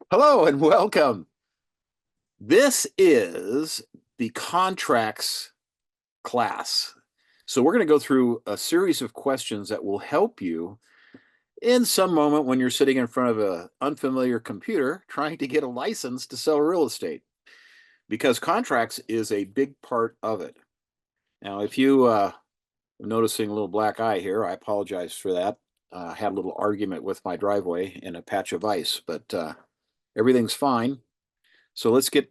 Hello and welcome. This is the contracts class. So we're going to go through a series of questions that will help you in some moment when you're sitting in front of an unfamiliar computer trying to get a license to sell real estate, because contracts is a big part of it. Now, if you are noticing a little black eye here, I apologize for that. I had a little argument with my driveway in a patch of ice, but everything's fine. So let's get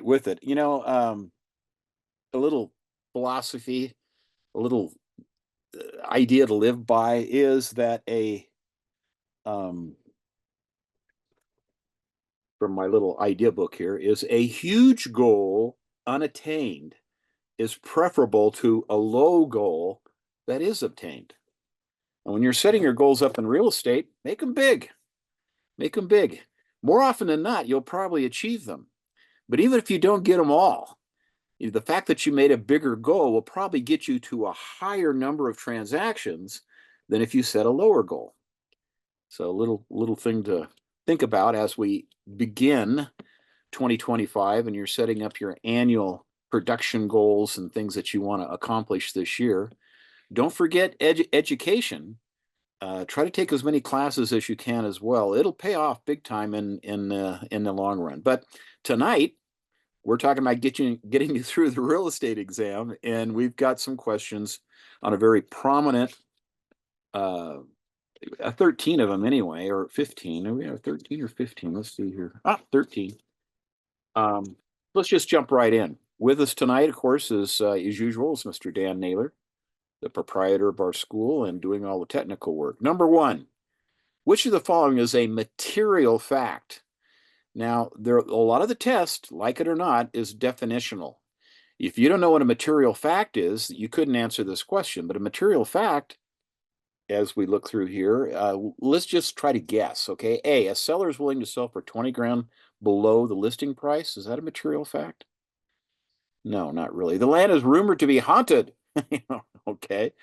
with it. A little philosophy, a little idea to live by is that um, from my little idea book here, is a huge goal unattained is preferable to a low goal that is obtained. And when you're setting your goals up in real estate, make them big. Make them big. More often than not, you'll probably achieve them. But even if you don't get them all, the fact that you made a bigger goal will probably get you to a higher number of transactions than if you set a lower goal. So a little thing to think about as we begin 2025 and you're setting up your annual production goals and things that you want to accomplish this year. Don't forget education. Try to take as many classes as you can as well. It'll pay off big time in the long run. But tonight we're talking about getting you through the real estate exam, and we've got some questions on a very prominent, 13 of them anyway, or 15. Are we have 13 or 15? Let's see here. 13. Let's just jump right in. With us tonight, of course, is as usual, is Mr. Dan Naylor, the proprietor of our school and doing all the technical work. Number one, which of the following is a material fact? Now, a lot of the test, like it or not, is definitional. If you don't know what a material fact is, you couldn't answer this question. But a material fact, as we look through here, let's just try to guess, okay? A seller is willing to sell for 20 grand below the listing price. Is that a material fact? No, not really. The land is rumored to be haunted. Okay.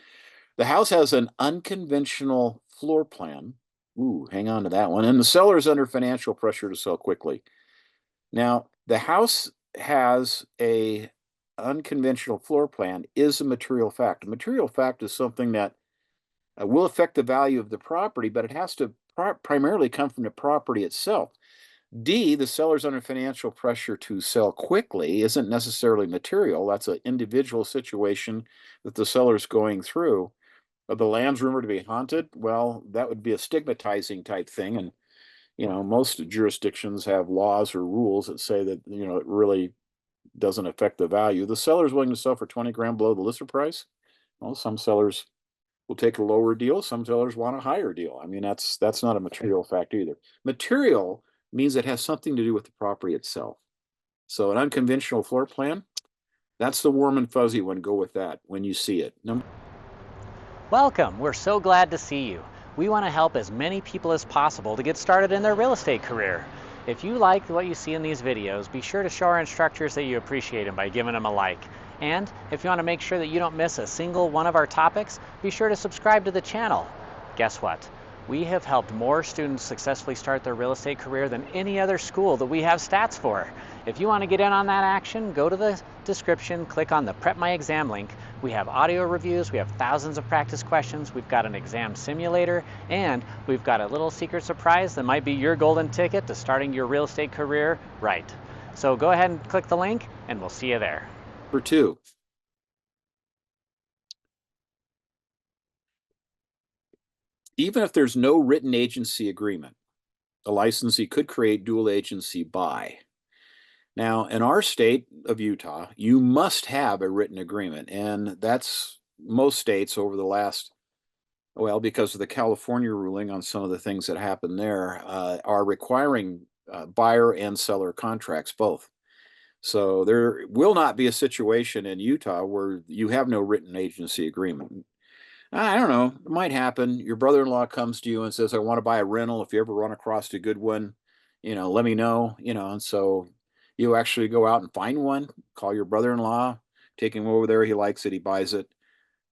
The house has an unconventional floor plan. Ooh, hang on to that one. And the seller is under financial pressure to sell quickly. Now, the house has a unconventional floor plan is a material fact. A material fact is something that will affect the value of the property, but it has to primarily come from the property itself. D, the seller's under financial pressure to sell quickly isn't necessarily material. That's an individual situation that the seller's going through. The land's rumored to be haunted. Well, that would be a stigmatizing type thing. And, most jurisdictions have laws or rules that say that, it really doesn't affect the value. The seller's willing to sell for 20 grand below the listed price. Well, some sellers will take a lower deal. Some sellers want a higher deal. I mean, that's not a material fact either. Material means it has something to do with the property itself. So an unconventional floor plan, that's the warm and fuzzy one. Go with that when you see it. Welcome, we're so glad to see you. We want to help as many people as possible to get started in their real estate career. If you like what you see in these videos, be sure to show our instructors that you appreciate them by giving them a like. And if you want to make sure that you don't miss a single one of our topics, be sure to subscribe to the channel. Guess what? We have helped more students successfully start their real estate career than any other school that we have stats for. If you want to get in on that action, go to the description, click on the Prep My Exam link. We have audio reviews, we have thousands of practice questions, we've got an exam simulator, and we've got a little secret surprise that might be your golden ticket to starting your real estate career right. So go ahead and click the link, and we'll see you there. Number two. Even if there's no written agency agreement, a licensee could create dual agency by. Now, in our state of Utah, you must have a written agreement, and that's most states over the last, well, because of the California ruling on some of the things that happened there, are requiring buyer and seller contracts both. So there will not be a situation in Utah where you have no written agency agreement. I don't know. It might happen. Your brother-in-law comes to you and says, I want to buy a rental. If you ever run across a good one, let me know, and so you actually go out and find one, call your brother-in-law, take him over there. He likes it. He buys it.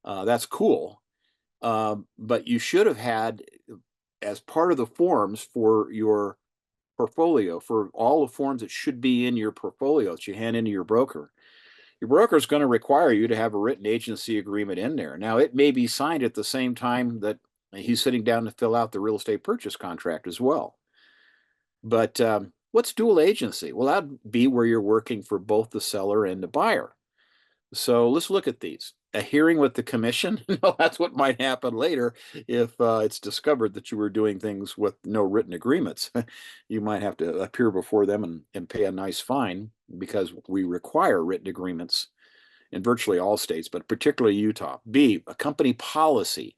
That's cool. But you should have had, as part of the forms for your portfolio, for all the forms that should be in your portfolio that you hand into your broker, your broker is going to require you to have a written agency agreement in there. Now, it may be signed at the same time that he's sitting down to fill out the real estate purchase contract as well. But what's dual agency? Well, that'd be where you're working for both the seller and the buyer. So let's look at these. A hearing with the commission. No, that's what might happen later if it's discovered that you were doing things with no written agreements. You might have to appear before them and pay a nice fine, because we require written agreements in virtually all states, but particularly Utah. B, a company policy.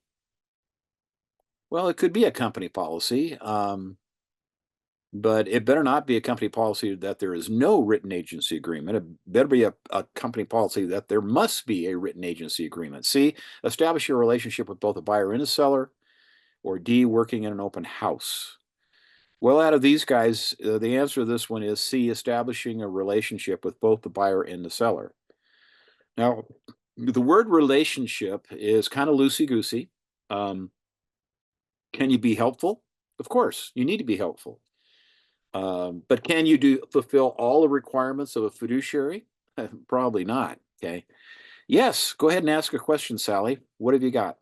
Well, it could be a company policy, but it better not be a company policy that there is no written agency agreement. It better be a company policy that there must be a written agency agreement. C, establish your relationship with both a buyer and a seller. Or D, working in an open house. Well, out of these guys, the answer to this one is C, establishing a relationship with both the buyer and the seller. Now, the word relationship is kind of loosey-goosey. Can you be helpful? Of course, you need to be helpful. But can you fulfill all the requirements of a fiduciary? Probably not. Okay. Yes, go ahead and ask a question, Sally. What have you got?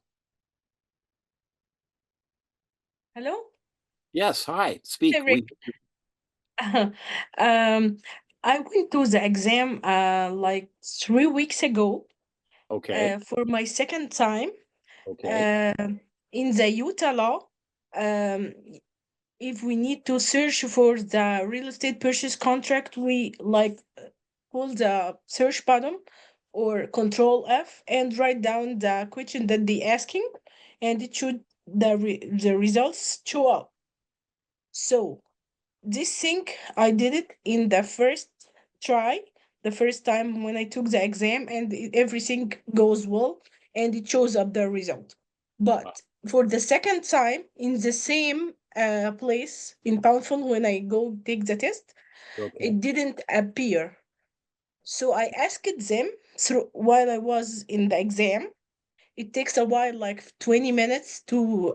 Hello? Yes, hi, speak. Hey, Rick. Um, I went to the exam like 3 weeks ago Okay, for my second time. okay. In the Utah law, um, if we need to search for the real estate purchase contract, we like pull the search button or Control F and write down the question that they asking, and it should the results show up. So this thing I did it in the first try, the first time when I took the exam, and everything goes well, and it shows up the result. But for the second time in the same place in Poundful, when I go take the test, Okay. it didn't appear. So I asked them through while I was in the exam. It takes a while, like 20 minutes to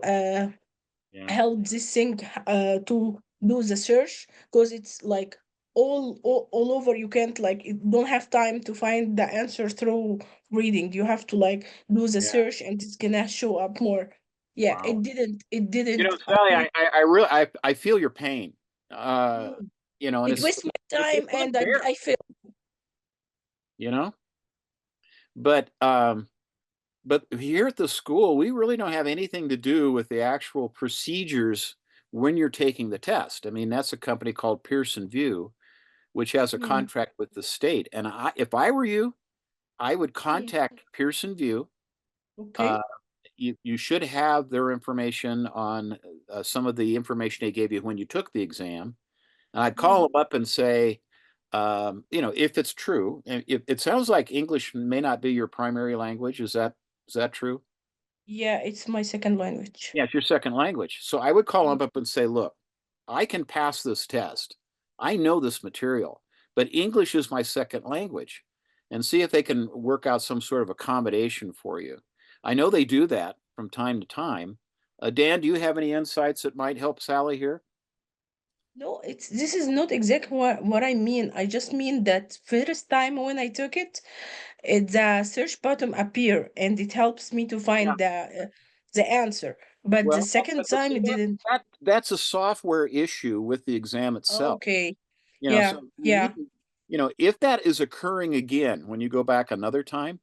Yeah. help this thing to do the search, because it's like all over. You can't like, you don't have time to find the answer through reading. You have to like do the Yeah. search, and it's gonna show up more. Yeah, Wow. it didn't Sally, appear. I really, I feel your pain. Mm. And It wastes my time, it's and unfair, I feel you know, but, but here at the school, we really don't have anything to do with the actual procedures when you're taking the test. I mean, that's a company called Pearson View, which has a mm, contract with the state. And if I were you, I would mm, contact Pearson View. okay. You should have their information on some of the information they gave you when you took the exam. And I'd call Mm. them up and say, if it's true, and if it sounds like English may not be your primary language, is that true? Yeah, it's my second language. Yeah, it's your second language. So I would call Mm. them up and say, look, I can pass this test. I know this material, but English is my second language, and see if they can work out some sort of accommodation for you. I know they do that from time to time. Dan, do you have any insights that might help Sally here? No, this is not exactly what I mean. I just mean that first time when I took it, the search button appear, and it helps me to Yeah. find the answer. But the Well, second but time see, it didn't. that's a software issue with the exam itself. Okay. So Yeah, you yeah. need to, if that is occurring again when you go back another time,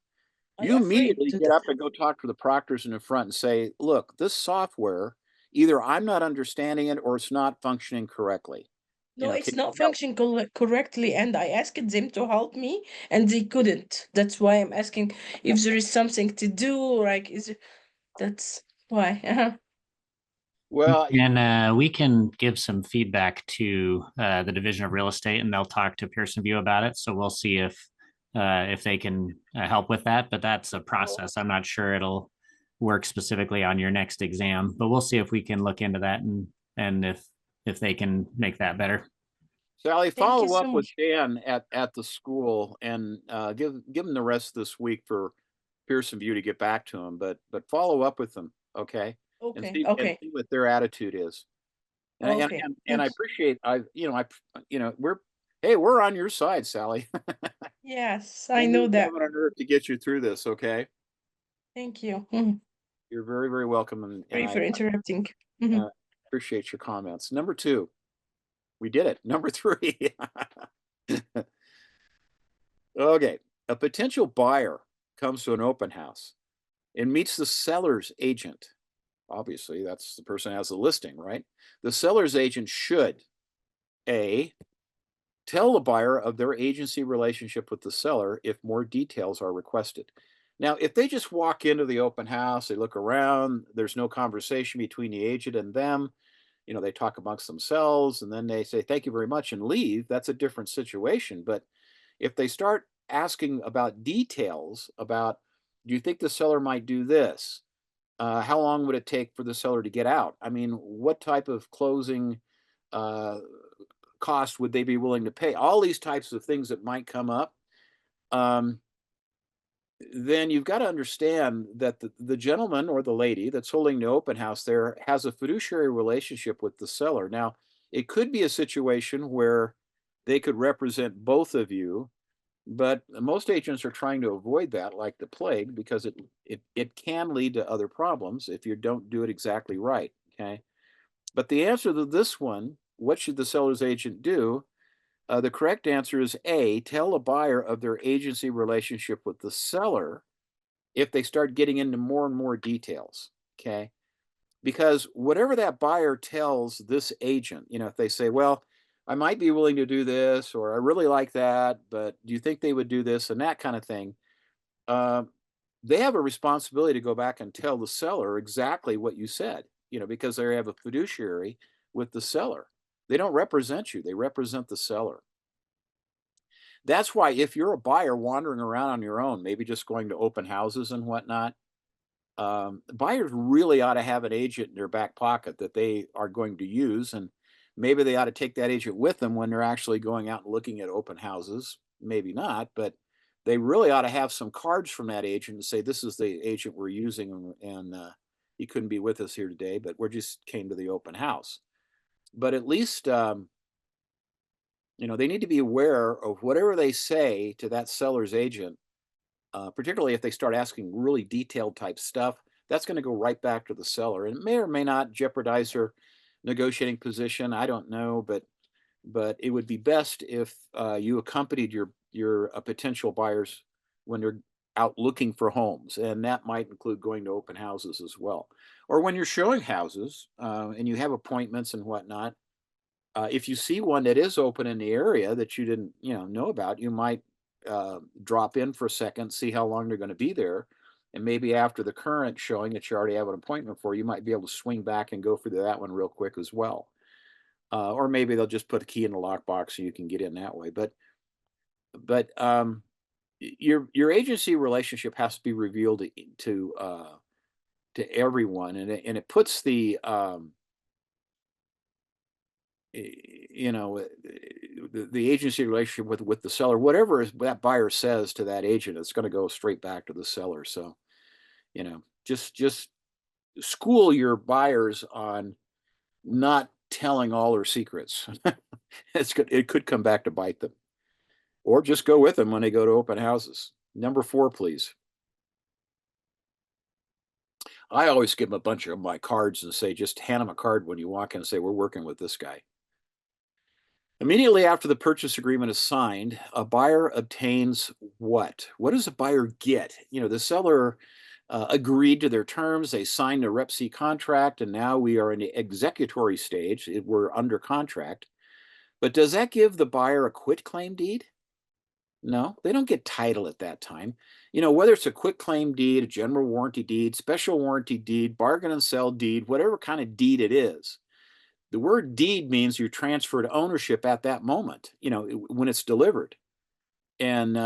I you afraid immediately to get up and go talk to the proctors in the front and say, look, this software, either I'm not understanding it or it's not functioning correctly. No, Can it's you not help? functioning correctly, and I asked them to help me, and they couldn't. That's why I'm asking if there is something to do. Like, that's why. Well, And we can give some feedback to the Division of Real Estate, and they'll talk to Pearson View about it. So we'll see if they can help with that. But that's a process. I'm not sure it'll work specifically on your next exam, but we'll see if we can look into that and if they can make that better. Sally, Thank you follow so up with much. Dan at the school and give him the rest this week for Pearson View to get back to him. But follow up with them, okay, and Okay, see okay. what their attitude is. Okay. And I Thank you. appreciate, we're on your side, Sally. Yes, I We'll know move that. heaven and earth to get you through this, okay? Thank you. You're very, very welcome, and Sorry I for interrupting. Mhm. appreciate your comments. Number two, we did it. Number three. Okay, a potential buyer comes to an open house and meets the seller's agent. Obviously, that's the person who has the listing, right? The seller's agent should A, tell the buyer of their agency relationship with the seller if more details are requested. Now, if they just walk into the open house, they look around, there's no conversation between the agent and them, they talk amongst themselves and then they say, thank you very much and leave, that's a different situation. But if they start asking about details about, do you think the seller might do this? How long would it take for the seller to get out? I mean, what type of closing uh, cost would they be willing to pay? All these types of things that might come up. Um, then you've got to understand that the gentleman or the lady that's holding the open house there has a fiduciary relationship with the seller. Now, it could be a situation where they could represent both of you, but most agents are trying to avoid that like the plague because it can lead to other problems if you don't do it exactly right. Okay. But the answer to this one, what should the seller's agent do? The correct answer is A, tell a buyer of their agency relationship with the seller if they start getting into more and more details. Okay. Because whatever that buyer tells this agent, if they say, well, I might be willing to do this, or I really like that, but do you think they would do this and that kind of thing? Um, they have a responsibility to go back and tell the seller exactly what you said, because they have a fiduciary with the seller. They don't represent you, they represent the seller. That's why if you're a buyer wandering around on your own, maybe just going to open houses and whatnot, buyers really ought to have an agent in their back pocket that they are going to use. And maybe they ought to take that agent with them when they're actually going out and looking at open houses. Maybe not, but they really ought to have some cards from that agent and say, this is the agent we're using. And he couldn't be with us here today, but we're just came to the open house. But at least, they need to be aware of whatever they say to that seller's agent, particularly if they start asking really detailed type stuff. That's going to go right back to the seller, and it may or may not jeopardize their negotiating position. I don't know, but it would be best if you accompanied your potential buyers when they're out looking for homes, and that might include going to open houses as well, or when you're showing houses and you have appointments and whatnot. If you see one that is open in the area that you didn't, know about, you might drop in for a second, see how long they're going to be there, and maybe after the current showing that you already have an appointment for, you might be able to swing back and go through that one real quick as well. Or maybe they'll just put a key in the lockbox so you can get in that way. But your agency relationship has to be revealed to everyone, and it puts the agency relationship with the seller, whatever that buyer says to that agent, it's going to go straight back to the seller. So just school your buyers on not telling all their secrets. It could come back to bite them, or just go with them when they go to open houses. Number 4, please. I always give them a bunch of my cards and say, just hand them a card when you walk in and say, we're working with this guy. Immediately after the purchase agreement is signed, a buyer obtains what? What does a buyer get? The seller agreed to their terms. They signed a Rep C contract, and now we are in the executory stage. We're under contract. But does that give the buyer a quitclaim deed? No, they don't get title at that time. Whether it's a quitclaim deed, a general warranty deed, special warranty deed, bargain and sell deed, whatever kind of deed it is, the word deed means you transferred ownership at that moment, when it's delivered. And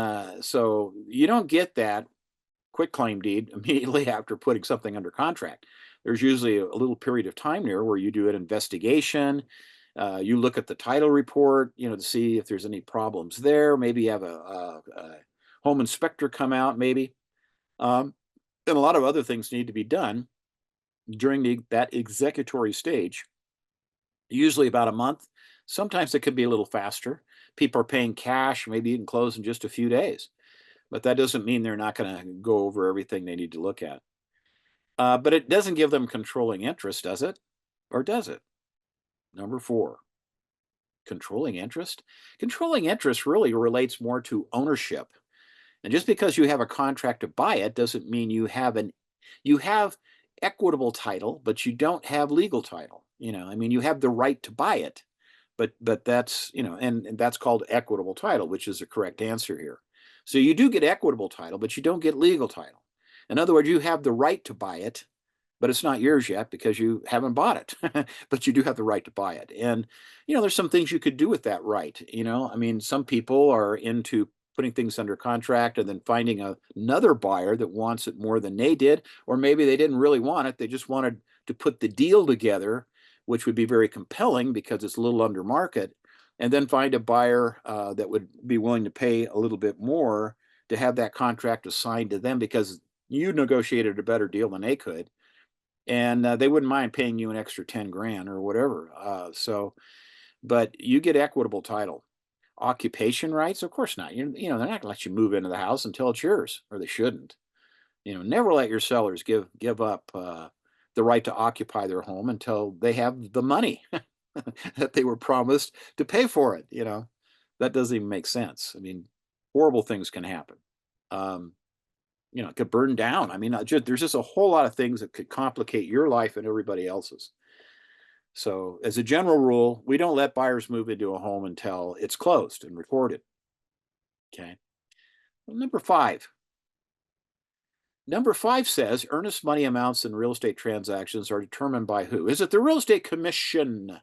so you don't get that quitclaim deed immediately after putting something under contract. There's usually a little period of time there where you do an investigation. You look at the title report, to see if there's any problems there. Maybe you have a home inspector come out, maybe. And a lot of other things need to be done during that executory stage. usually about a month. Sometimes it could be a little faster. People are paying cash, maybe you can close in just a few days, but that doesn't mean they're not going to go over everything they need to look at. But it doesn't give them controlling interest, does it? Or does it? Number 4, controlling interest. Controlling interest really relates more to ownership. And just because you have a contract to buy it doesn't mean you have equitable title, but you don't have legal title. I mean, you have the right to buy it, but that's, and that's called equitable title, which is the correct answer here. So you do get equitable title, but you don't get legal title. In other words, you have the right to buy it, but it's not yours yet because you haven't bought it. But you do have the right to buy it. And there's some things you could do with that right. I mean, some people are into putting things under contract and then finding another buyer that wants it more than they did, or maybe they didn't really want it, they just wanted to put the deal together, which would be very compelling because it's a little under market, and then find a buyer that would be willing to pay a little bit more to have that contract assigned to them because you negotiated a better deal than they could, and they wouldn't mind paying you an extra 10 grand or whatever. But you get equitable title. Occupation rights, of course not. They're not going to let you move into the house until it's yours, or they shouldn't. Never let your sellers give up the right to occupy their home until they have the money that they were promised to pay for it. That doesn't even make sense. I mean, horrible things can happen. It could burn down. I mean, there's just a whole lot of things that could complicate your life and everybody else's. So as a general rule, we don't let buyers move into a home until it's closed and recorded. Okay. Well, number 5. Number 5 says earnest money amounts in real estate transactions are determined by who? Is it the Real Estate Commission?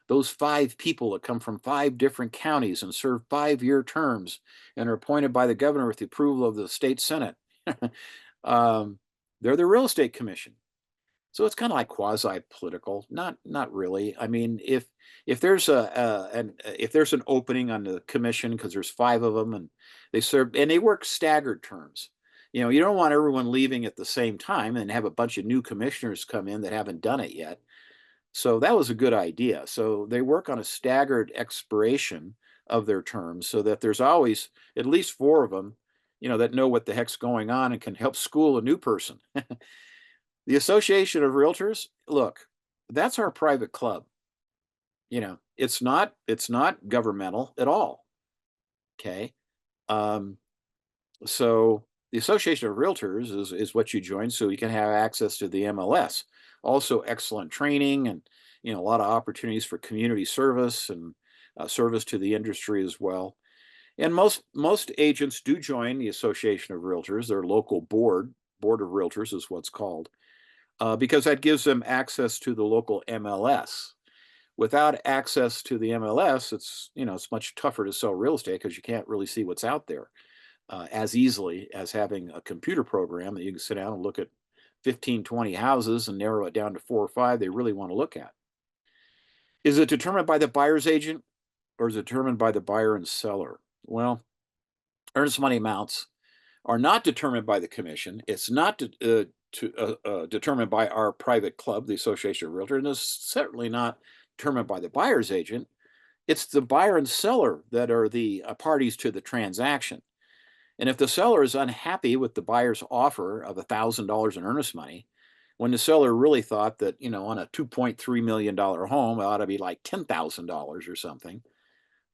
Those 5 people that come from 5 different counties and serve 5-year terms and are appointed by the governor with the approval of the state Senate. They're the Real Estate Commission. So it's kind of like quasi-political, not really. I mean, if there's if there's an opening on the commission because there's 5 of them and they work staggered terms. You don't want everyone leaving at the same time and have a bunch of new commissioners come in that haven't done it yet. So that was a good idea. So they work on a staggered expiration of their terms so that there's always at least 4 of them, that know what the heck's going on and can help school a new person. The Association of Realtors, look, that's our private club. It's not governmental at all. Okay. So the Association of Realtors is what you join so you can have access to the MLS. Also excellent training and a lot of opportunities for community service and service to the industry as well. And most agents do join the Association of Realtors. Their local board of realtors is what's called. Because that gives them access to the local MLS. Without access to the MLS, it's much tougher to sell real estate because you can't really see what's out there as easily as having a computer program that you can sit down and look at 15, 20 houses and narrow it down to 4 or 5 they really want to look at. Is it determined by the buyer's agent or is it determined by the buyer and seller? Well, earnest money amounts are not determined by the commission. It's not determined by our private club, the Association of Realtors, and it's certainly not determined by the buyer's agent. It's the buyer and seller that are the parties to the transaction. And if the seller is unhappy with the buyer's offer of $1,000 in earnest money, when the seller really thought that, on a $2.3 million home, it ought to be like $10,000 or something,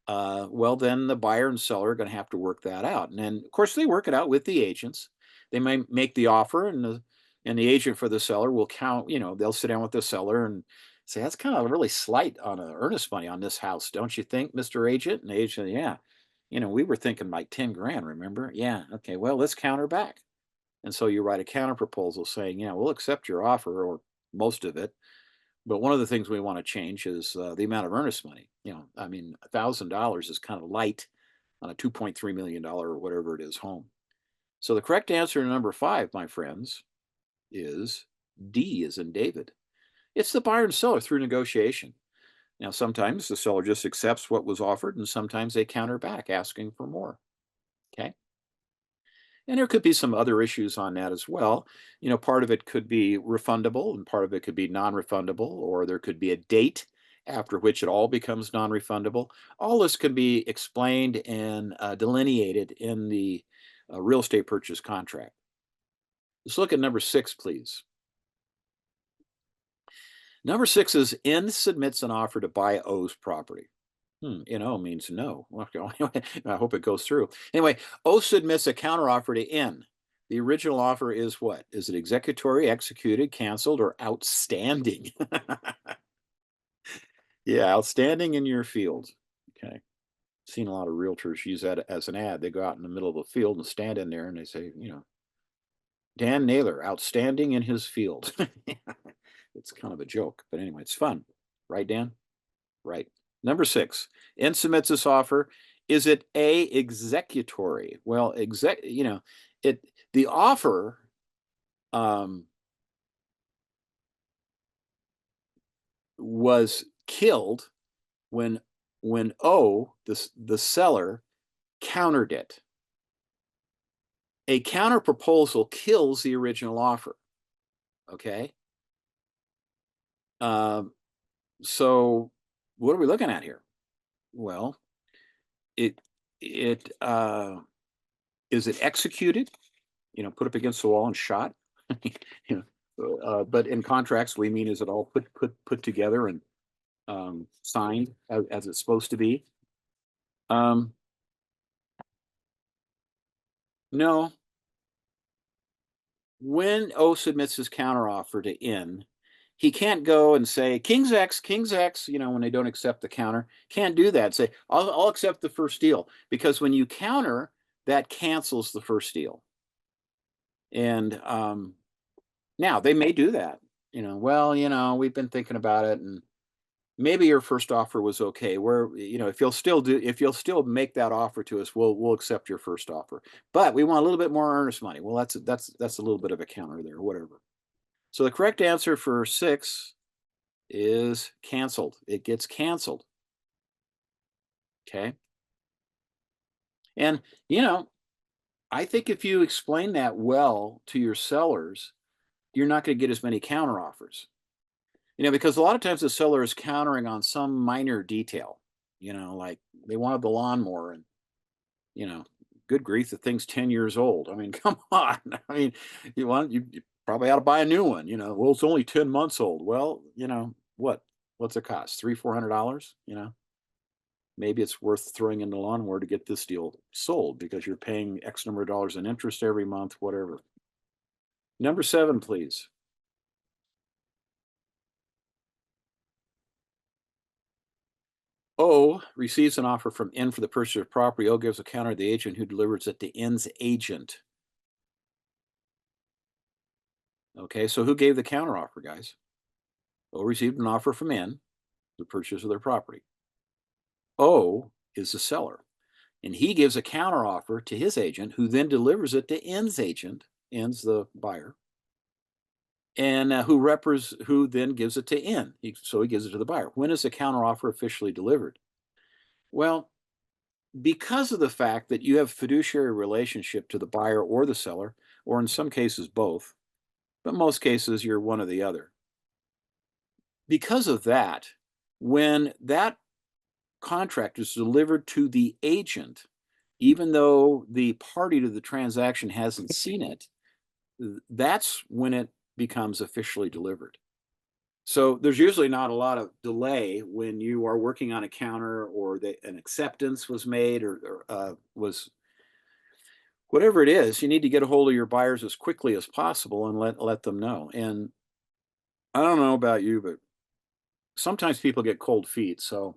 well, then the buyer and seller are going to have to work that out. And then, of course, they work it out with the agents. They may make the offer and the agent for the seller will count, they'll sit down with the seller and say, that's kind of really slight on an earnest money on this house, don't you think, Mr. Agent? And the agent, yeah, we were thinking like 10 grand, remember? Yeah, okay, well, let's counter back. And so you write a counter proposal saying, we'll accept your offer or most of it. But one of the things we want to change is the amount of earnest money. I mean, $1,000 is kind of light on a $2.3 million or whatever it is home. So the correct answer to number 5, my friends, is D as in David. It's the buyer and seller through negotiation. Now, sometimes the seller just accepts what was offered and sometimes they counter back asking for more. Okay. And there could be some other issues on that as well. Part of it could be refundable and part of it could be non-refundable, or there could be a date after which it all becomes non-refundable. All this can be explained and delineated in the real estate purchase contract. Let's look at number 6, please. Number 6 is N submits an offer to buy O's property. NO means no. I hope it goes through. Anyway, O submits a counteroffer to N. The original offer is what? Is it executory, executed, canceled, or outstanding? Yeah, outstanding in your field. Okay. Seen a lot of realtors use that as an ad. They go out in the middle of the field and stand in there and they say, Dan Naylor, outstanding in his field. It's kind of a joke, but anyway, it's fun. Right, Dan? Right. Number 6, N submits this offer. Is it A, executory? Well, the offer was killed when O, the seller, countered it. A counter proposal kills the original offer. Okay. So what are we looking at here? Well, is it executed? Put up against the wall and shot. But in contracts, we mean, is it all put together and signed as it's supposed to be? No. When O submits his counteroffer to N, he can't go and say King's X, when they don't accept the counter. Can't do that. Say, I'll accept the first deal, because when you counter, that cancels the first deal. And now they may do that. We've been thinking about it, and maybe your first offer was okay. Where if you'll still make that offer to us, we'll accept your first offer. But we want a little bit more earnest money. Well, that's a little bit of a counter there, whatever. So the correct answer for 6 is canceled. It gets canceled. Okay. And I think if you explain that well to your sellers, you're not going to get as many counter offers. Because a lot of times the seller is countering on some minor detail, like they wanted the lawnmower and, good grief, the thing's 10 years old. I mean, come on. I mean, you probably ought to buy a new one, well, it's only 10 months old. Well, what's it cost? $300-400? Maybe it's worth throwing in the lawnmower to get this deal sold because you're paying X number of dollars in interest every month, whatever. Number 7, please. O receives an offer from N for the purchase of property. O gives a counter to the agent who delivers it to N's agent. Okay, so who gave the counter offer, guys? O received an offer from N for the purchase of their property. O is the seller, and he gives a counter offer to his agent, who then delivers it to N's agent. N's the buyer, and who then gives it to N. So he gives it to the buyer. When is the counter offer officially delivered? Well, because of the fact that you have fiduciary relationship to the buyer or the seller, or in some cases both, but most cases you're one or the other. Because of that, when that contract is delivered to the agent, even though the party to the transaction hasn't seen it, that's when it becomes officially delivered. So there's usually not a lot of delay when you are working on a counter, or an acceptance was made, or was whatever it is. You need to get a hold of your buyers as quickly as possible and let them know. And I don't know about you, but sometimes people get cold feet. So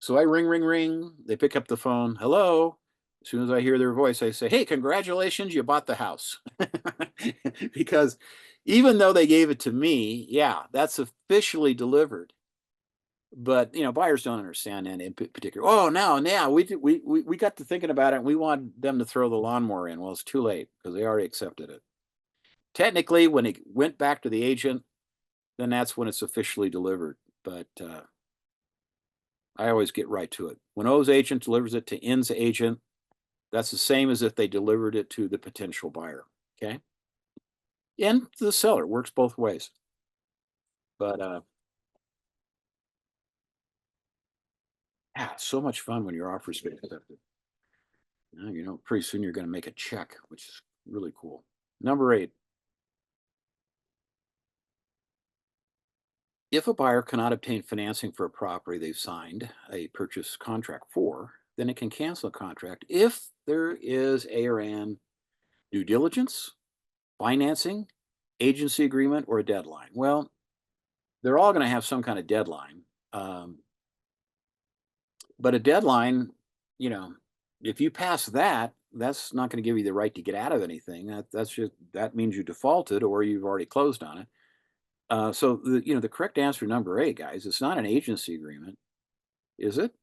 I ring. They pick up the phone. Hello. As soon as I hear their voice, I say, hey, congratulations, you bought the house. Because even though they gave it to me, yeah, that's officially delivered. But buyers don't understand that in particular. Oh, now we got to thinking about it, and we want them to throw the lawnmower in. Well, it's too late because they already accepted it. Technically, when it went back to the agent, then that's when it's officially delivered. But I always get right to it. When O's agent delivers it to N's agent, that's the same as if they delivered it to the potential buyer. Okay. And the seller, works both ways. But Yeah, it's so much fun when your offers get accepted. Now, you know, pretty soon you're going to make a check, which is really cool. Number 8, if a buyer cannot obtain financing for a property they've signed a purchase contract for, then it can cancel a contract if there is a or an due diligence, financing, agency agreement, or a deadline. Well, they're all going to have some kind of deadline. Um, but a deadline, you know, if you pass that, that's not going to give you the right to get out of anything. That's just that means you defaulted or you've already closed on it. So the correct answer number 8, guys, it's not an agency agreement, is it?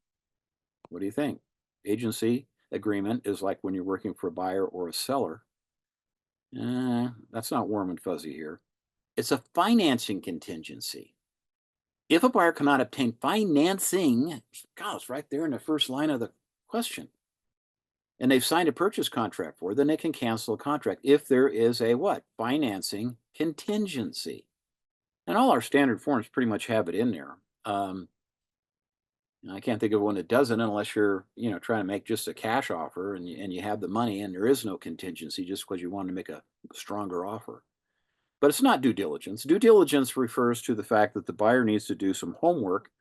What do you think? Agency agreement is like when you're working for a buyer or a seller. That's not warm and fuzzy here. It's a financing contingency. If a buyer cannot obtain financing, God, it's right there in the first line of the question, and they've signed a purchase contract for, then they can cancel a contract if there is a what? Financing contingency. And all our standard forms pretty much have it in there. I can't think of one that doesn't unless you're, trying to make just a cash offer and you have the money and there is no contingency just because you want to make a stronger offer. But it's not due diligence. Due diligence refers to the fact that the buyer needs to do some homework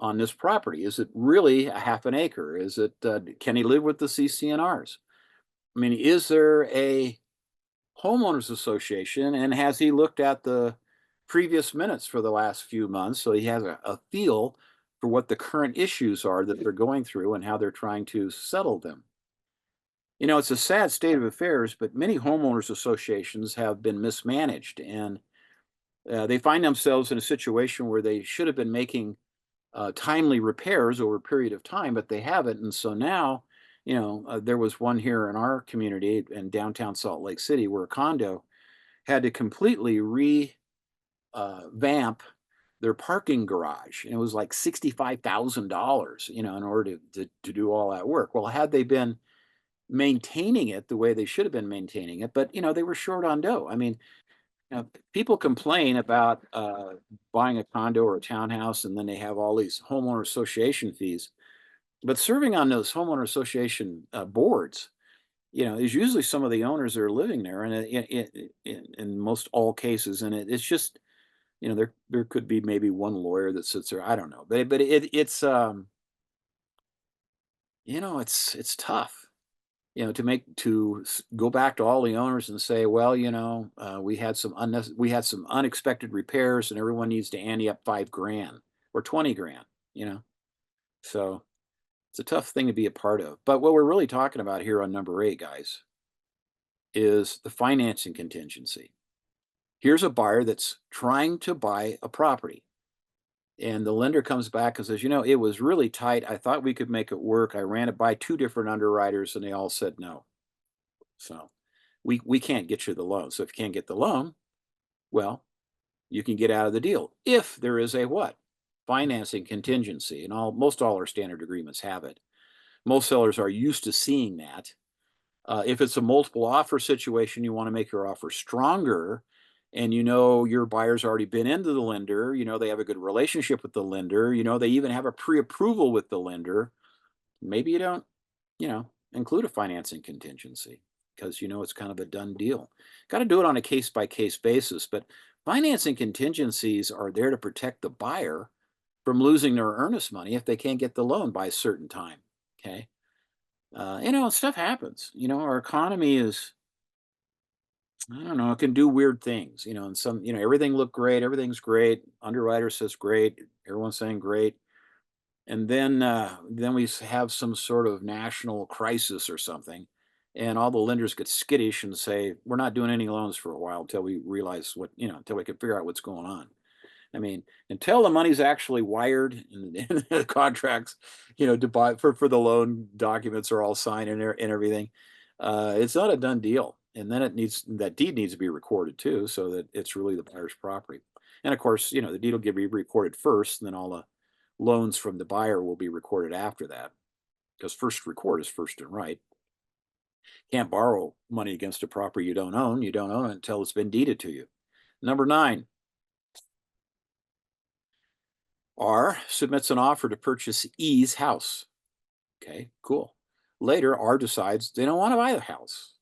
on this property. Is it really a half an acre? Is it, can he live with the CCNRs? I mean, is there a homeowners association and has he looked at the previous minutes for the last few months so he has a feel for what the current issues are that they're going through and how they're trying to settle them? It's a sad state of affairs, but many homeowners associations have been mismanaged and they find themselves in a situation where they should have been making timely repairs over a period of time, but they haven't. And so now, there was one here in our community in downtown Salt Lake City where a condo had to completely revamp their parking garage. And it was like $65,000, in order to do all that work. Well, had they been maintaining it the way they should have been maintaining it, but they were short on dough. I mean, people complain about buying a condo or a townhouse, and then they have all these homeowner association fees. But serving on those homeowner association boards, is usually some of the owners that are living there, and in most all cases, and it's just, there could be maybe one lawyer that sits there. I don't know, but it's it's tough. To go back to all the owners and say, well, we had some unexpected repairs, and everyone needs to ante up $5,000 or $20,000. So it's a tough thing to be a part of. But what we're really talking about here on number 8, guys, is the financing contingency. Here's a buyer that's trying to buy a property. And the lender comes back and says, it was really tight. I thought we could make it work. I ran it by 2 different underwriters and they all said no. So we can't get you the loan. So if you can't get the loan, well, you can get out of the deal. If there is a what? Financing contingency. And most all our standard agreements have it. Most sellers are used to seeing that. If it's a multiple offer situation, you want to make your offer stronger, and your buyer's already been into the lender, they have a good relationship with the lender, they even have a pre-approval with the lender. Maybe you don't, include a financing contingency because it's kind of a done deal. Got to do it on a case-by-case basis, but financing contingencies are there to protect the buyer from losing their earnest money if they can't get the loan by a certain time. Okay. Stuff happens. Our economy is, I don't know, it can do weird things, and some, everything looked great, everything's great. Underwriter says great, everyone's saying great. And then we have some sort of national crisis or something, and all the lenders get skittish and say, we're not doing any loans for a while until we realize until we can figure out what's going on. I mean, until the money's actually wired in the contracts, to buy for the loan documents are all signed and everything, it's not a done deal. And then that deed needs to be recorded too, so that it's really the buyer's property. And of course, the deed will be recorded first, and then all the loans from the buyer will be recorded after that, because first record is first and right. Can't borrow money against a property you don't own. You don't own it until it's been deeded to you. Number 9. R submits an offer to purchase E's house. Okay, cool. Later, R decides they don't want to buy the house,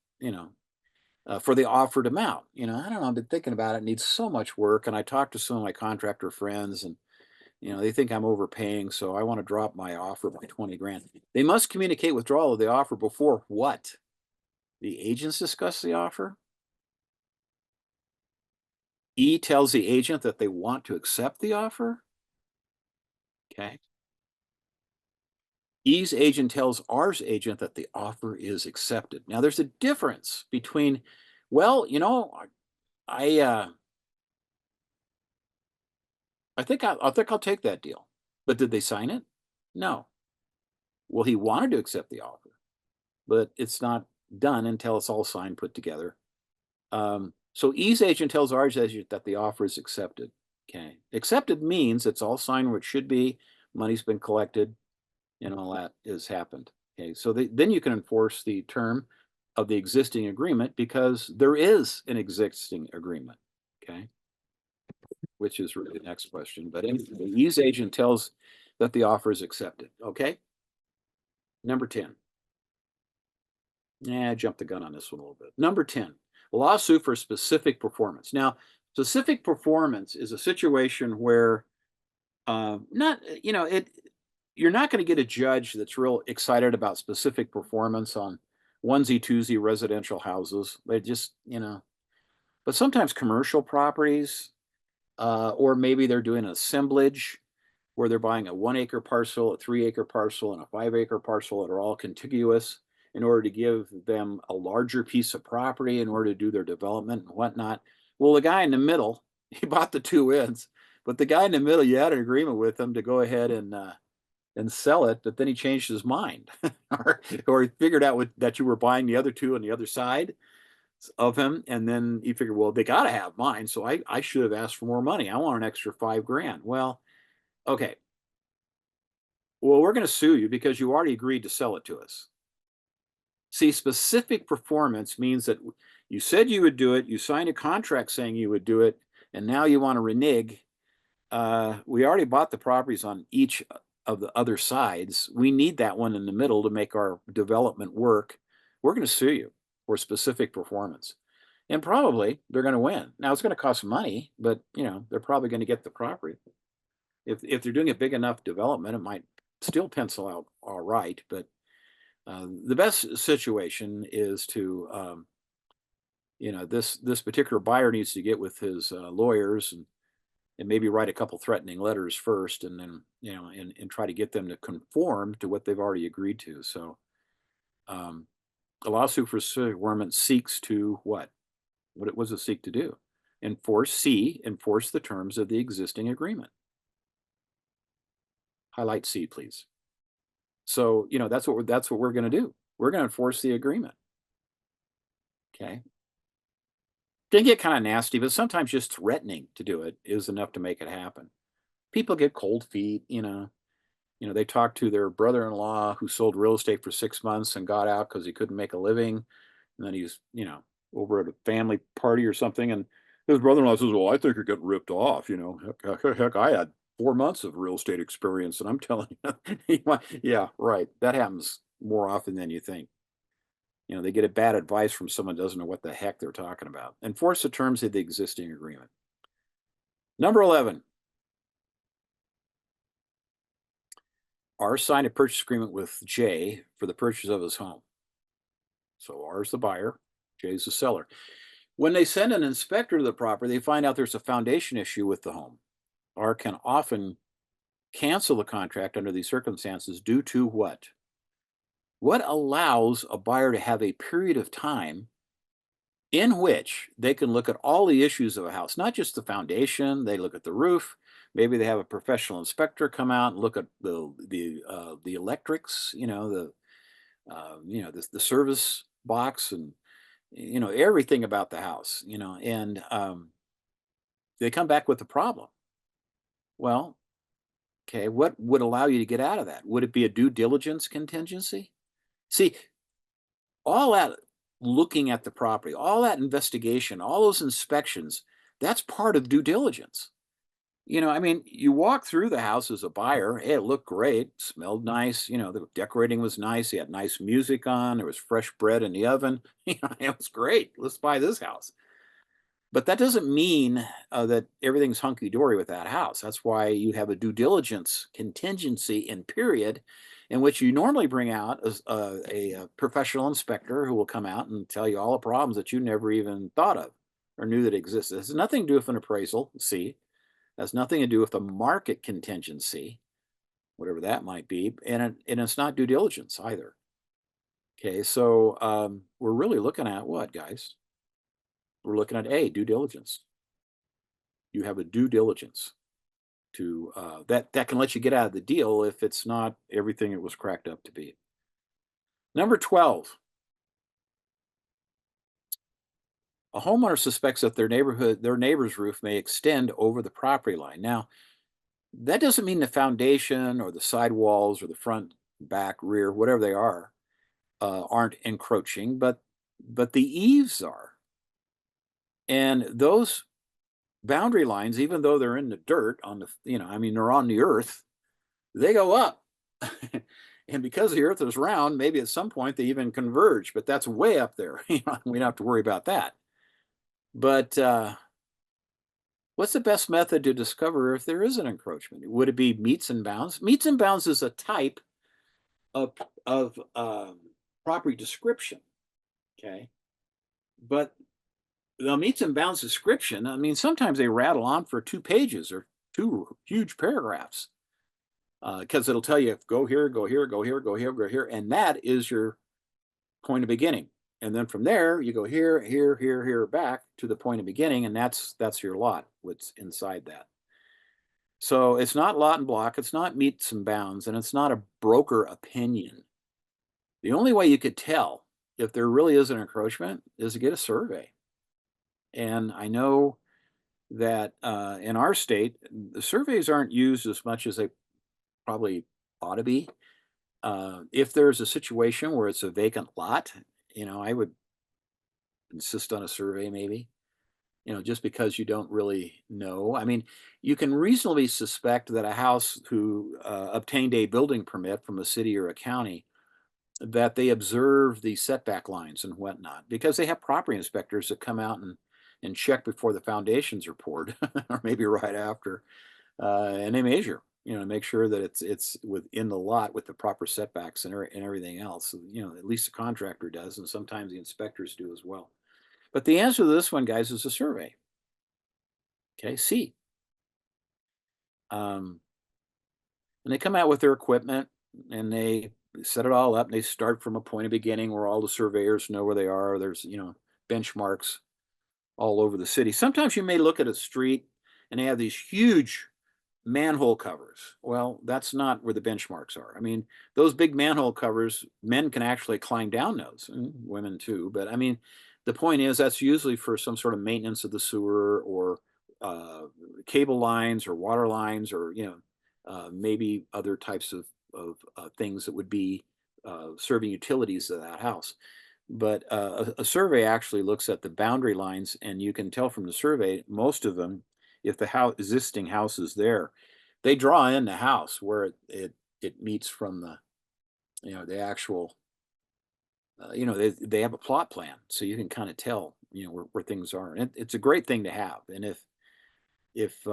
for the offered amount. I don't know, I've been thinking about it. It needs so much work. And I talked to some of my contractor friends, and, they think I'm overpaying. So I want to drop my offer by 20 grand. They must communicate withdrawal of the offer before what? The agents discuss the offer. E tells the agent that they want to accept the offer. Okay. E's agent tells R's agent that the offer is accepted. Now, there's a difference between, well, I I think I'll take that deal. But did they sign it? No. Well, he wanted to accept the offer, but it's not done until it's all signed, put together. So E's agent tells R's agent that the offer is accepted. Okay. Accepted means it's all signed where it should be, money's been collected, and all that has happened. Okay. So then you can enforce the term of the existing agreement because there is an existing agreement. Okay. Which is really the next question. But anyway, the E's agent tells that the offer is accepted. Okay. Number 10. Yeah, I jumped the gun on this one a little bit. Number 10, a lawsuit for specific performance. Now, specific performance is a situation where not, you're not going to get a judge that's real excited about specific performance on onesie twosie residential houses. They just, but sometimes commercial properties, or maybe they're doing an assemblage where they're buying a 1 acre parcel, a 3 acre parcel, and a 5 acre parcel that are all contiguous in order to give them a larger piece of property in order to do their development and whatnot. Well, the guy in the middle, he bought the two ends, but the guy in the middle, you had an agreement with him to go ahead and sell it, but then he changed his mind, or he figured out that you were buying the other two on the other side of him, and then he figured, well, they got to have mine, so I should have asked for more money. I want an extra 5 grand. Well, okay. Well, we're going to sue you because you already agreed to sell it to us. See, specific performance means that you said you would do it, you signed a contract saying you would do it, and now you want to renege. We already bought the properties on each of the other sides. We need that one in the middle to make our development work. We're going to sue you for specific performance. And probably they're going to win. Now, it's going to cost money, but they're probably going to get the property. If they're doing a big enough development, it might still pencil out all right. But the best situation is to, this particular buyer needs to get with his lawyers and maybe write a couple threatening letters first, and then and try to get them to conform to what they've already agreed to. So, a lawsuit for performance seeks to what? What does it seek to do? Enforce the terms of the existing agreement. Highlight C, please. So, that's what we're going to do. We're going to enforce the agreement. Okay. Can get kind of nasty, but sometimes just threatening to do it is enough to make it happen. People get cold feet, they talked to their brother-in-law who sold real estate for 6 months and got out because he couldn't make a living. And then he's, over at a family party or something. And his brother-in-law says, well, I think you're getting ripped off. Heck, I had 4 months of real estate experience, and I'm telling you, yeah, right. That happens more often than you think. They get a bad advice from someone who doesn't know what the heck they're talking about. Enforce the terms of the existing agreement. Number 11. R signed a purchase agreement with J for the purchase of his home. So R is the buyer, J is the seller. When they send an inspector to the property, they find out there's a foundation issue with the home. R can often cancel the contract under these circumstances due to what? What allows a buyer to have a period of time in which they can look at all the issues of a house, not just the foundation. They look at the roof. Maybe they have a professional inspector come out and look at the electrics, the service box, and everything about the house, and they come back with a problem. Well, okay, what would allow you to get out of that? Would it be a due diligence contingency? See, all that looking at the property, all that investigation, all those inspections, that's part of due diligence. You know, I mean, you walk through the house as a buyer, hey, it looked great, smelled nice, you know, the decorating was nice, he had nice music on, there was fresh bread in the oven. You know, it was great. Let's buy this house. But that doesn't mean that everything's hunky dory with that house. That's why you have a due diligence contingency in period, in which you normally bring out a professional inspector who will come out and tell you all the problems that you never even thought of or knew that existed. It has nothing to do with an appraisal, C. Has nothing to do with the market contingency, whatever that might be, and it's not due diligence either. Okay, so we're really looking at what, guys? We're looking at A, due diligence. You have a due diligence to that can let you get out of the deal if it's not everything it was cracked up to be. Number 12, a homeowner suspects that their neighbor's roof may extend over the property line. Now, that doesn't mean the foundation or the sidewalls or the front, back, rear, whatever they are, aren't encroaching, but the eaves are. And those boundary lines, even though they're in the dirt on the, I mean, they're on the earth, they go up. And because the earth is round, maybe at some point they even converge, but that's way up there. We don't have to worry about that. But what's the best method to discover if there is an encroachment? Would it be meets and bounds? Meets and bounds is a type of property description, okay? But the meets and bounds description, I mean, sometimes they rattle on for 2 pages or 2 huge paragraphs, because it'll tell you, go here, go here, go here, go here, go here, and that is your point of beginning. And then from there, you go here, here, here, here, back to the point of beginning, and that's your lot, what's inside that. So it's not lot and block, it's not meets and bounds, and it's not a broker opinion. The only way you could tell if there really is an encroachment is to get a survey. And I know that in our state, the surveys aren't used as much as they probably ought to be. If there's a situation where it's a vacant lot, I would insist on a survey maybe, just because you don't really know. I mean, you can reasonably suspect that a house who obtained a building permit from a city or a county, that they observe the setback lines and whatnot, because they have property inspectors that come out and check before the foundations are poured, or maybe right after, and they measure, to make sure that it's within the lot with the proper setbacks and everything else. At least the contractor does, and sometimes the inspectors do as well. But the answer to this one, guys, is a survey. Okay, C. And they come out with their equipment and they set it all up. And they start from a point of beginning where all the surveyors know where they are. There's, benchmarks all over the city. Sometimes you may look at a street and they have these huge manhole covers. Well, that's not where the benchmarks are. I mean, those big manhole covers, men can actually climb down those, and women too. But I mean, the point is that's usually for some sort of maintenance of the sewer or cable lines or water lines, or maybe other types of things that would be serving utilities of that house. But a survey actually looks at the boundary lines, and you can tell from the survey, most of them, if the existing house is there, they draw in the house where it meets from the actual, they have a plot plan, so you can kind of tell, where things are. And it's a great thing to have. And if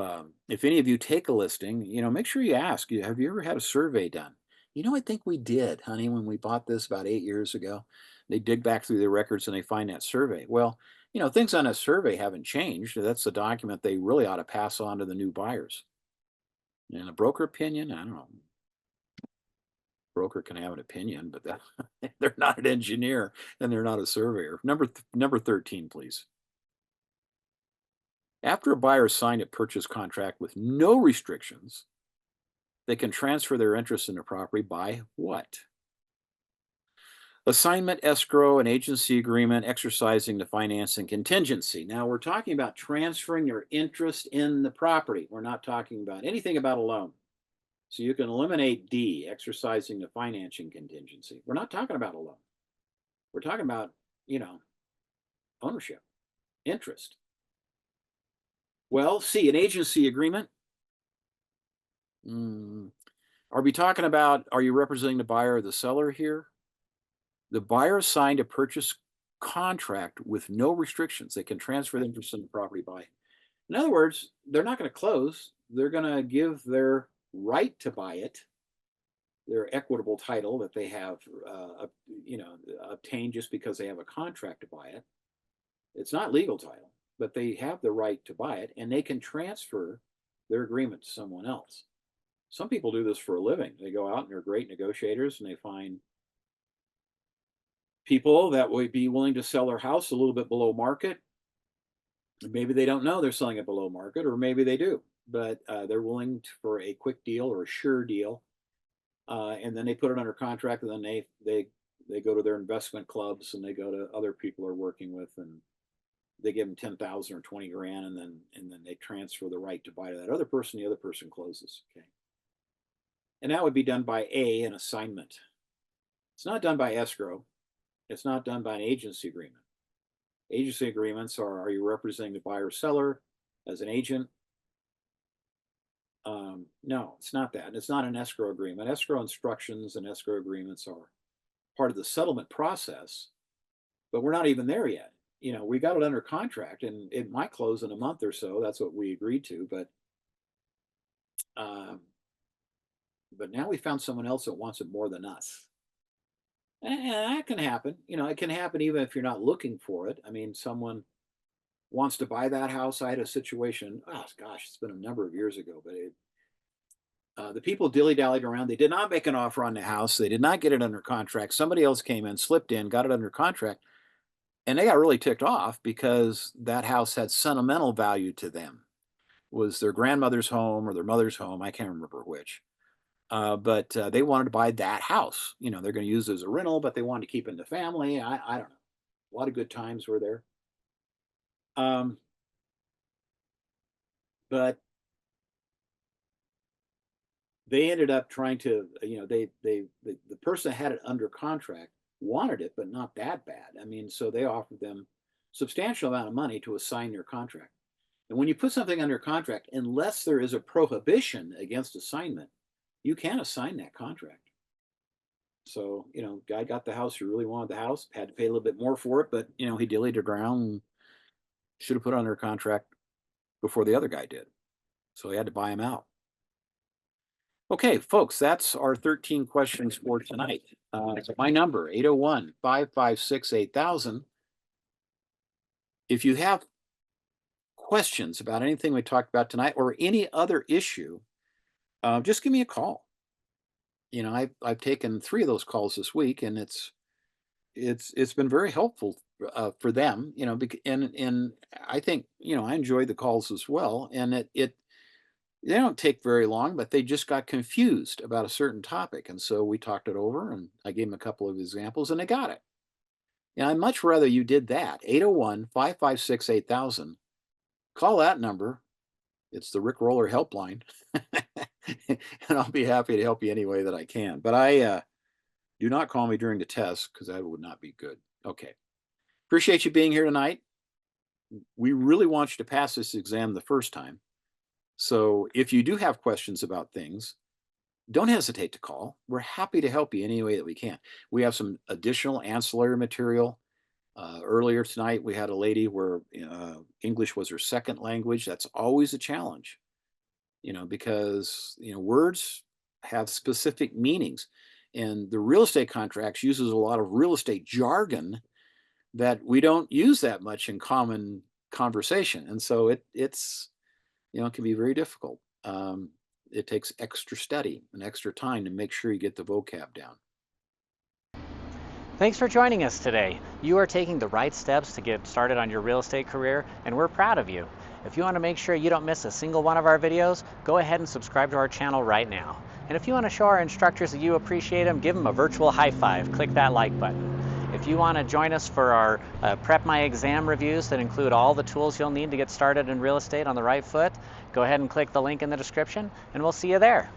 any of you take a listing, make sure you ask, have you ever had a survey done? I think we did, honey, when we bought this about 8 years ago. They dig back through the records and they find that survey. Well, things on a survey haven't changed. That's the document they really ought to pass on to the new buyers. And a broker opinion, I don't know. Broker can have an opinion, but they're not an engineer and they're not a surveyor. Number 13, please. After a buyer signed a purchase contract with no restrictions, they can transfer their interest in the property by what? Assignment, escrow, an agency agreement, exercising the financing contingency. Now we're talking about transferring their interest in the property. We're not talking about anything about a loan. So you can eliminate D, exercising the financing contingency. We're not talking about a loan. We're talking about, ownership, interest. Well, C, an agency agreement. Mm, are we talking about, are you representing the buyer or the seller here? The buyer signed a purchase contract with no restrictions. They can transfer the interest in the property by. In other words, they're not going to close. They're going to give their right to buy it, their equitable title that they have, obtained just because they have a contract to buy it. It's not legal title, but they have the right to buy it, and they can transfer their agreement to someone else. Some people do this for a living. They go out and they're great negotiators, and they find people that would be willing to sell their house a little bit below market. Maybe they don't know they're selling it below market, or maybe they do, but they're willing for a quick deal or a sure deal. And then they put it under contract, and then they go to their investment clubs, and they go to other people they're working with, and they give them 10,000 or 20 grand, and then they transfer the right to buy to that other person. The other person closes. Okay. And that would be done by an assignment. It's not done by escrow. It's not done by an agency agreement. Agency agreements are you representing the buyer or seller as an agent? No, it's not that. It's not an escrow agreement. Escrow instructions and escrow agreements are part of the settlement process, but we're not even there yet. We got it under contract, and it might close in a month or so. That's what we agreed to, but now we found someone else that wants it more than us. And that can happen. It can happen even if you're not looking for it. I mean, someone wants to buy that house. I had a situation, oh gosh, it's been a number of years ago, but the people dilly-dallied around. They did not make an offer on the house. They did not get it under contract. Somebody else came in, slipped in, got it under contract, and they got really ticked off because that house had sentimental value to them. It was their grandmother's home or their mother's home. I can't remember which. But they wanted to buy that house. They're going to use it as a rental, but they wanted to keep it in the family. I don't know. A lot of good times were there. But they ended up trying to, the person had it under contract, wanted it, but not that bad. I mean, so they offered them substantial amount of money to assign their contract. And when you put something under contract, unless there is a prohibition against assignment, you can assign that contract. So, guy got the house. He really wanted the house, had to pay a little bit more for it, but, he dillied it around and should have put it under contract before the other guy did. So he had to buy him out. Okay, folks, that's our 13 questions for tonight. My number, 801-556-8000. If you have questions about anything we talked about tonight or any other issue, just give me a call. I've taken 3 of those calls this week, and it's been very helpful for them. And I think I enjoyed the calls as well. And they don't take very long, but they just got confused about a certain topic, and so we talked it over, and I gave them a couple of examples, and they got it. And I'd much rather you did that. 801-556-8000. Call that number. It's the Rick Roller helpline. And I'll be happy to help you any way that I can. But do not call me during the test, because that would not be good. Okay. Appreciate you being here tonight. We really want you to pass this exam the first time. So if you do have questions about things, don't hesitate to call. We're happy to help you any way that we can. We have some additional ancillary material. Earlier tonight, we had a lady where English was her second language. That's always a challenge, because, words have specific meanings. And the real estate contracts uses a lot of real estate jargon that we don't use that much in common conversation. And so it's it can be very difficult. It takes extra study and extra time to make sure you get the vocab down. Thanks for joining us today. You are taking the right steps to get started on your real estate career, and we're proud of you. If you want to make sure you don't miss a single one of our videos, go ahead and subscribe to our channel right now. And if you want to show our instructors that you appreciate them, give them a virtual high five. Click that like button. If you want to join us for our Prep My Exam reviews that include all the tools you'll need to get started in real estate on the right foot, go ahead and click the link in the description, and we'll see you there.